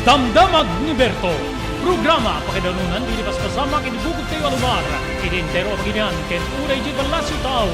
Damdamag ni Berto. Programa pakidanunan dilipas kasama kinibugog kayo alumar. Identero paginian ken uray di balasyo tao.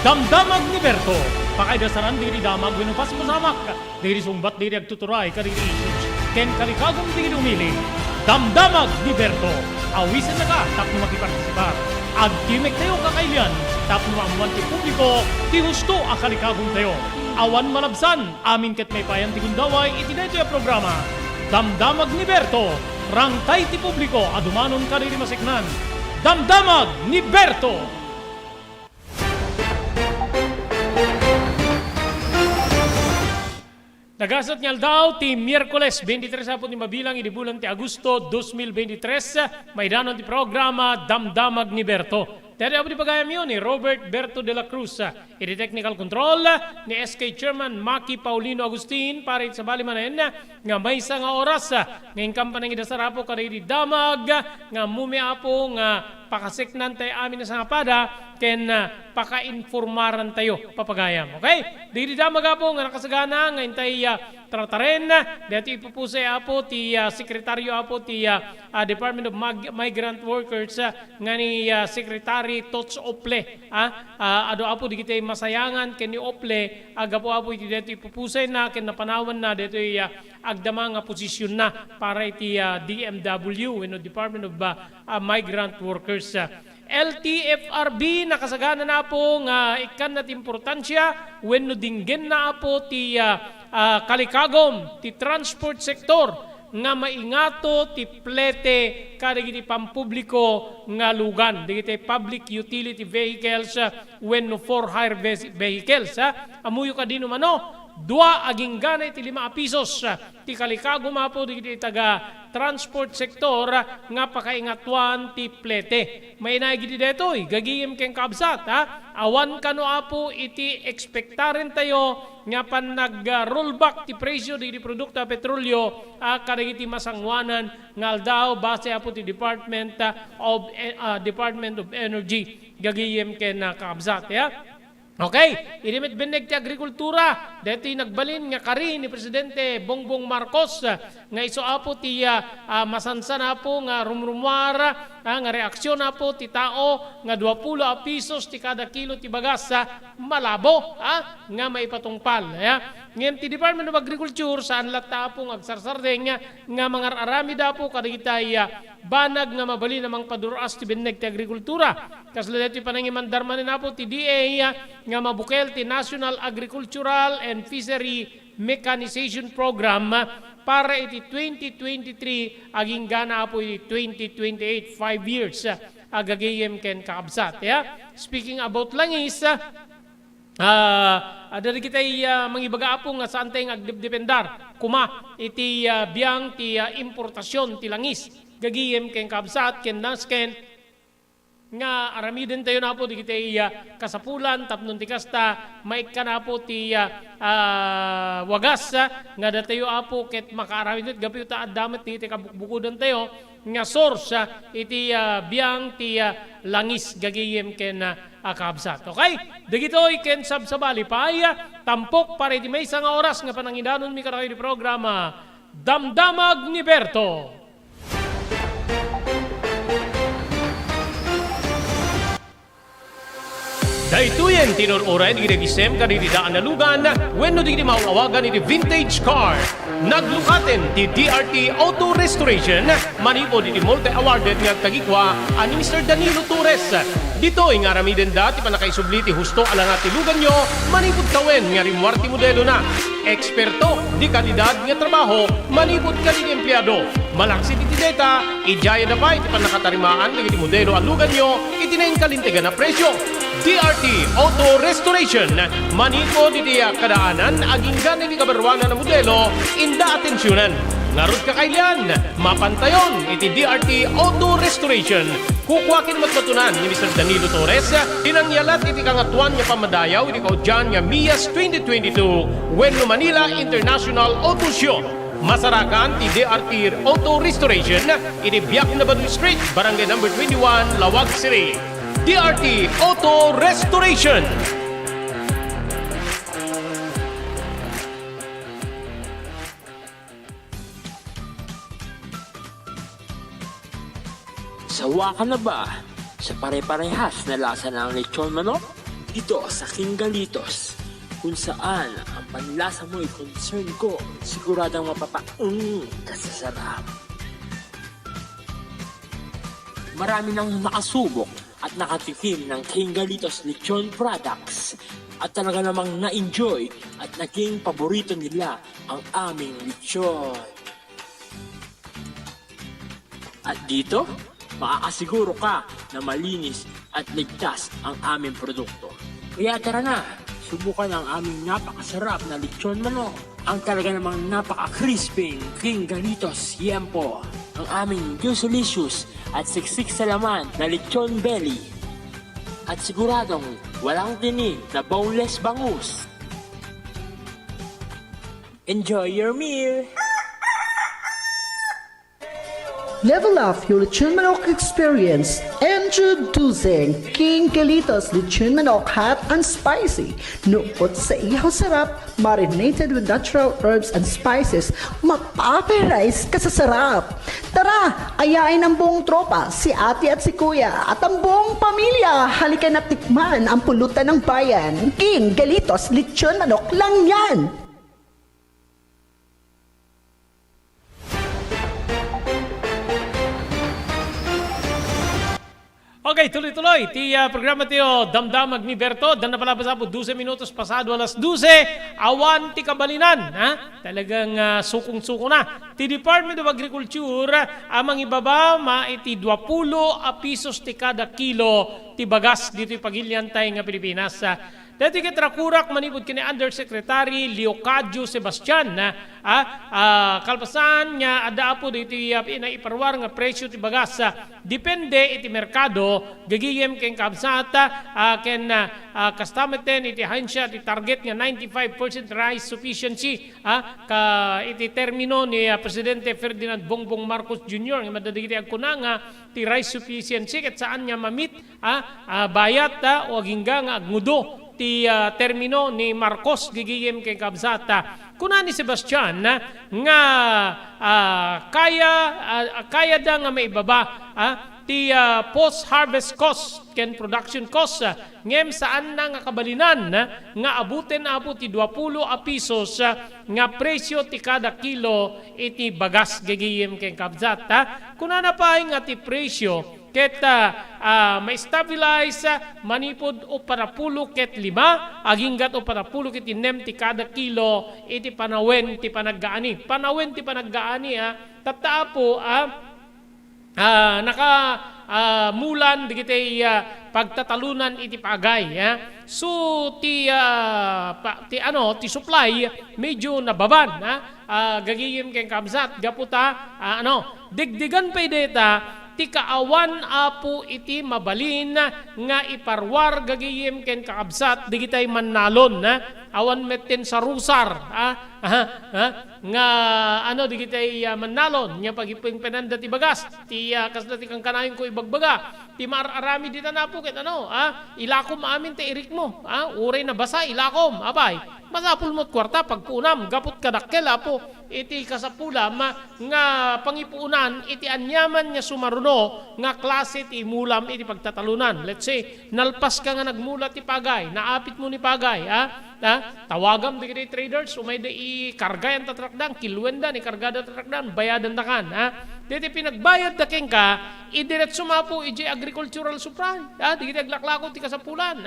Damdamag ni Berto. Pakaidasaran diri damag winupas masamak. Diri sumbat diri agtuturay kariri issues. Ken kalikagong diri umili. Damdamag ni Berto. Awisan na ka tapno makipartisipar. Agtimek tayo kakailian. Tapno amuan ti publiko. Ti husto akalikagong tayo. Awan malabsan. Amin ket may payan ti gundaway itinay yung programa. Damdamag ni Berto. Rangtay ti publiko adumanon kariri masiknan. Damdamag ni Berto. Nagasat niya daw ti Miyerkules 23 hapon ni mabilang idibulan ti Agosto 2023 may danon ti programa Damdamag ni Berto. Dari ako di pagayam yun ni Robert Berto de la Cruz. Iti technical control ni SK Chairman Maki Paulino Agustin para sa balimanen nga may isa nga oras ngayon kampanang idasarapo kariri damag nga mumiapo nga pakasiknan tayo amin na sa ngapada ken paka-informaran tayo papagayam. Okay? Diri damag po nga nakasagana ngayon tayo trataren dito ipupusay apo ti sekretaryo apo ti Department of Migrant Workers nga ni Secretary Tots Ople ado apo di kita masayangan ken ni Ople agapo apo iti dito ipupusay na ken napanawan na dito agdama nga posisyon na para iti DMW Department of Migrant Workers. LTFRB nakasagana na po nga ikan na importansya wenno dinggen na po ti kalikagom ti transport sector nga maingato ti plete kadagiti pampubliko nga lugan digiti public utility vehicles wenno for hire vehicles amuyo kadino mano 2 aging ganay ti 5 pesos ti kalikagom apo digiti taga transport sector nga pakaingatuan ti plete. May naigidi detoy, gagiyim keng kabsat, awan kano apo iti ekspektaren tayo nga pan nag-rollback ti presyo di produkto petrolyo kadagiti masangwanan nga aldaw base apo ti Department of Energy gagiyim ken kabsat. Okay, inimit bineg ti agrikultura. Dito nagbalin nga kari ni Presidente Bongbong Marcos nga iso apo ti masansan apo nga rumrumara nga reaksyon apo ti tao nga 20 pesos ti kada kilo ti bagas malabo nga maipatungpal. Ngayon ti Department of Agriculture saan latta po agsarsardeng nga mga arami da po kadagitay banag nga mabali namang paduras ti bineg ti agrikultura. Kasla dito panangimandarman na po ti DA nga mabukel ti National Agricultural and Fishery Mechanization Program para iti 2023 aging gana po iti 2028 5 years agagayem ken kaabsat. Speaking about langis dari kita mangibaga apo nga saan tayong agdependar kuma iti biyang ti importasyon ti langis gagiyem ken kabsat ken nasken nga aramiden tayo na po di kita kasapulan tapnon ti kasta maikka na po ti wagas nga datayo apo ket makaaramid gapi ta addamet ti kabukbukudan tayo nga source iti biyang ti langis gagiyem ken kabsat. Okay? Dagitoy ken sabsabali pay tampok para iti may isang oras nga panangidanon mi karoy di programa Damdamag ni Berto. Daituyen tinor-oray di regisem kadididaan na lugan wenno di mauawagan iti vintage car. Naglukaten di DRT Auto Restoration manipo di multi-awarded nga tagikwa ani Mr. Danilo Torres. Dito nga aramiden dati panakaisubli ti husto ala nga ti lugan nyo manipod tawen nga rimwarti modelo na. Eksperto di kalidad nga trabaho manipod kalid empleyado. Malaksi ti data ijaya na pa iti panakatarimaan nga iti modelo ang lugan nyo itinayin kalintigan na presyo. DRT Auto Restoration maniko di kadaanan aging ganin ni kabarwanan na modelo inda atensyonan. Ngarod kakailan, mapantayon iti DRT Auto Restoration. Kukwakin matmatunan ni Mr. Danilo Torres tinangyalat iti kangatuan nga pamadayaw iti kaudyan nga MIAS 2022 wenno Manila International Auto Show. Masarakan ti DRT Auto Restoration iti Biak na Badui Street, Barangay number 21, Lawag City. DRT Auto Restoration. Sawa ka na ba sa pare-parehas na lasa ng lechon manok? Dito sa King Galitos, kung saan ang panlasa mo ay concern ko, siguradang kasasarap. Marami nang nakasubok at nakatikim ng King Galitos lechon products at talaga namang na-enjoy at naging paborito nila ang aming lechon. At dito, makakasiguro ka na malinis at ligtas ang aming produkto. Kaya tara na, subukan ang aming napakasarap na lechon manok. Ang talaga namang napaka-crisping King Galitos Yempo. Ang aming Juicelicious at siksik sa laman na lechon belly. At siguradong walang tinig na boneless bangus. Enjoy your meal! Level up your lechon manok experience. Introducing King Galitos Lechon Manok Hot and Spicy. Nukot sa ihaw sarap, marinated with natural herbs and spices, mapaparize ka sa sarap. Tara, ayain ang buong tropa, si ate at si kuya, at ang buong pamilya. Halika na tikman ang pulutan ng bayan. King Galitos Lechon Manok lang yan. Okay, tuloy-tuloy. Programa tiyo, Damdamag ni Berto. Dan na pala po 12 minutos pasado alas 12. Awan ti kabalinan. Ha? Talagang sukong-suko na. Ti Department of Agriculture, amang ibaba, maiti 20 pesos ti kada kilo ti bagas dito ipagilyantay nga Pilipinas. Dati kitrakurak manipod kini Undersecretary Leocadio Sebastian na kalpasan niya ada po dito inaiparwar nga presyo ti bagas depende iti merkado gagiyem ken kabsata ken kastameten iti hansya ti target nga 95% rice sufficiency ka iti termino ni Presidente Ferdinand Bongbong Marcos Jr. nga madadigiti agkunanga ti rice sufficiency ket saan niya mamit bayat o agingga nga agmudo ti termino ni Marcos gigiyem kay kabsata. Kuna ni Sebastian nga kaya da nga maibaba ti post-harvest cost ken production cost ngem saan na nga kabalinan nga abuten apo ti 20 pesos nga presyo ti kada kilo iti bagas gigiyem ken kabsata. Kuna na pa nga ti presyo ket ma-stabilize manipod o parapulo ket 5 aginggat o parapulo ket 6 ti kada kilo iti panawen ti panaggaani. Panawen ti panaggaani tatta po naka mulan digiti pagtatalunan iti pagay. So ti supply medyo nababan gagiyem ken kabsat gaputa digdigan pay data ti kaawan apo iti mabalin nga iparwar gagiyem ken kaabsat digitay mannalon awan metten sa rusar nga digitay mannalon nya pagipeng penanda ti bagas ti kasda ti kang kanayon ko ibagbaga ti mararami dita na po ket ilakom amin ti irik mo uray na basa ilakom abay masapul mo't kwarta pagpunam gapot kadakkel apo iti kasapula nga pangipuunan iti anyaman nga sumaruno nga klase ti mulam iti pagtatalunan. Let's say nalpas ka nga nagmula ti pagay naapit mo ni pagay tawagam di traders umay da i-kargayan tatrakdan kilwenda ni kargada tatrakdan bayadan takan diti pinagbayad da ken ka idiretso mapo iti agricultural supply di aglaklako ti kasapulan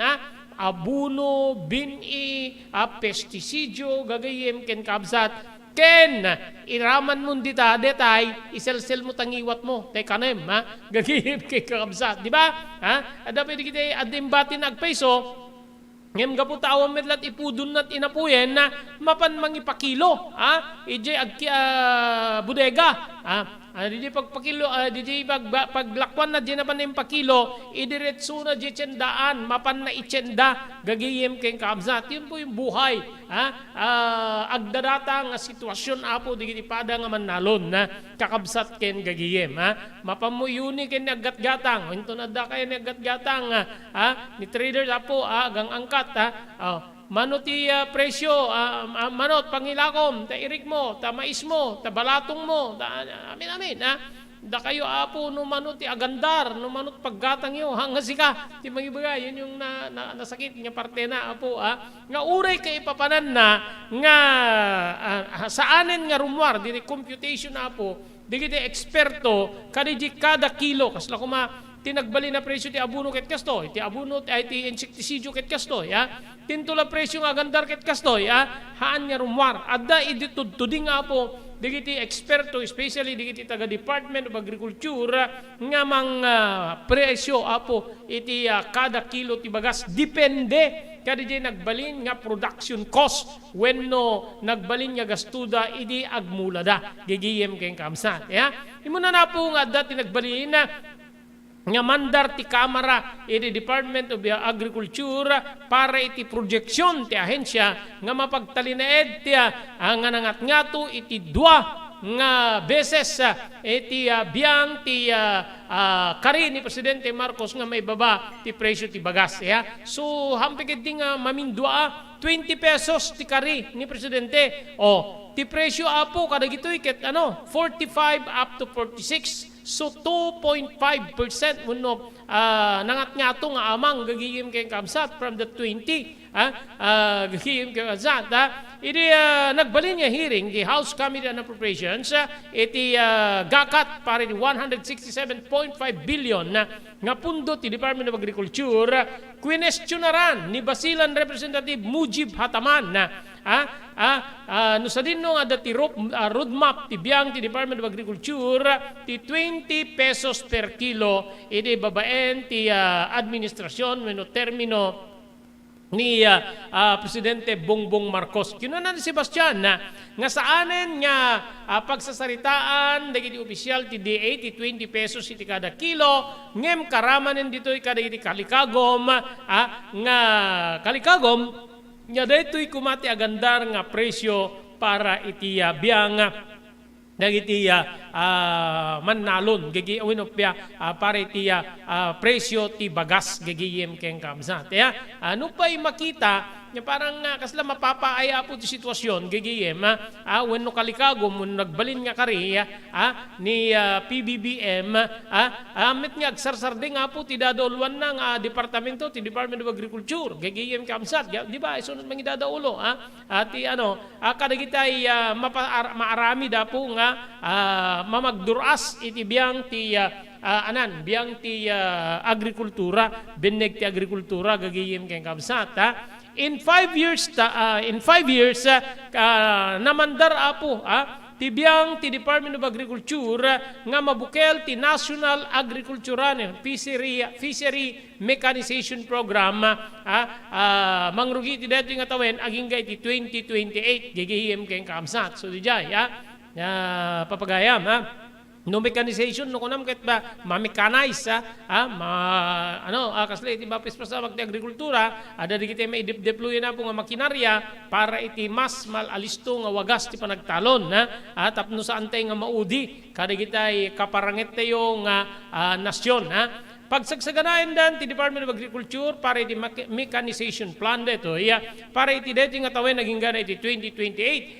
abuno, bini, pestisidyo, gagayem, ken kabsat, ken iraman mo dita, detay, iselsel mo tangiwat mo, tay kanem, gagayem, ken kabsat, di ba? Ada pwede kita adimbatin agpeso, ngem gaputa awam medlat ipudun nat inapuyen na mapan mangipakilo, ije bodega, Didi pagpakilo, didi paglakwan na di na pa na yung pakilo, idiretso na di tiyendaan, mapan na itiyenda, gagiyem keng kaabsat. Yun po yung buhay. Agdadata nga sitwasyon apo, di pada nga manalon na kakabsat ken gagiyem. Mapamuyuni ken aggat-gatang. Ito na da kayo ni aggat-gatang. Ni traders apo, gang angkat. Mano ti presyo, manot, pangilakom, ta irik mo, ta mais mo, ta balatong mo, ta amin, da kayo apo no manot ti agandar, no manot paggatang yo, hanga sika, ti magibagay, yun yung nasakit niya parte na apo, nga uray kay ipapanan na, nga saanen nga rumwar, dili computation na apo, di kiti eksperto, kadiji kada kilo, kasla kuma, tinagbali na presyo ti abuno ket kastoy, ti abuno ay ti insektisidyo ket kastoy, tintula presyo nga agandar ket kastoy, haan nga rumwar, adda iditudtuding nga apo, digiti eksperto, especially digiti taga Department of Agriculture, nga mga presyo apo iti kada kilo ti bagas depende kada di nagbalin nga production cost when no nagbalin nga gastuda idi agmulada gigiyem keng kamsat imo na po nga dati nagbalin nga mandar ti Kamara iti Department of Agriculture para iti projection ti ahensya nga mapagtalinaed ti nga nangat-ngato iti dua nga beses iti biyang ti kari ni Presidente Marcos nga may baba ti presyo ti bagas. So hampigid di nga mamindua 20 pesos ti kari ni Presidente. Ti presyo apo kadagitoy ket 45 up to 46. So 2.5% uno nangat-ngato nga amang gagiyim kay kamsat from the 20 gagiyim kay kamsat iti nagbalin nga hearing the House Committee on Appropriations iti gakat para di 167.5 billion nga pundo ti Department of Agriculture questionaran ni Basilan Representative Mujib Hataman no sa dinno nga dati roadmap ti biyang ti Department of Agriculture ti 20 pesos per kilo iti babaen ti administrasyon wenno termino ni Presidente Bongbong Marcos. Kinunan ni Sebastian nga saanen nga pagsasaritaan dagiti opisyal ti DA ti 20 pesos iti kada kilo ngem karamanen ditoy kada iti kalikagom nga kalikagom nya daytoy kumati agandar nga presyo para iti biyang dagiti mannalon gigi winopya para iti presyo ti bagas gigiyem keng kamsat ano pa'y makita nya parang kasla mapapaaya po ti sitwasyon gigiyem wenno kalikagom when nagbalin nga kari ni PBBM met nga agsarsarding nga po ti dadolwan ng departamento ti Department of Agriculture gigiyem kamsat di ba isunod mang idadaulo ti kadagitay maarami da po nga mamagduras iti biyang ti biyang ti agrikultura beneg ti agrikultura gagiyem keng kamsat in 5 years namandar apo ti biyang ti Department of Agriculture nga mabukel ti National Agricultural Fishery Mechanization Program mangrugi ti dato nga tawen aging ti 2028 gigihim keng kamsat so dijay papagayam no mechanization no kunam ket ba ma-mechanize kasli iti mapis pasawag ti agrikultura ada di kiti may deploy na po nga makinarya para iti mas malalisto nga wagas ti panagtalon tapno saan tay nga maudi kada kitay kaparanget tayo nga nasyon pagsagsaganayan dan ti Department of Agriculture para iti mechanization plan dito para iti deti nga tawen naging gana iti 2028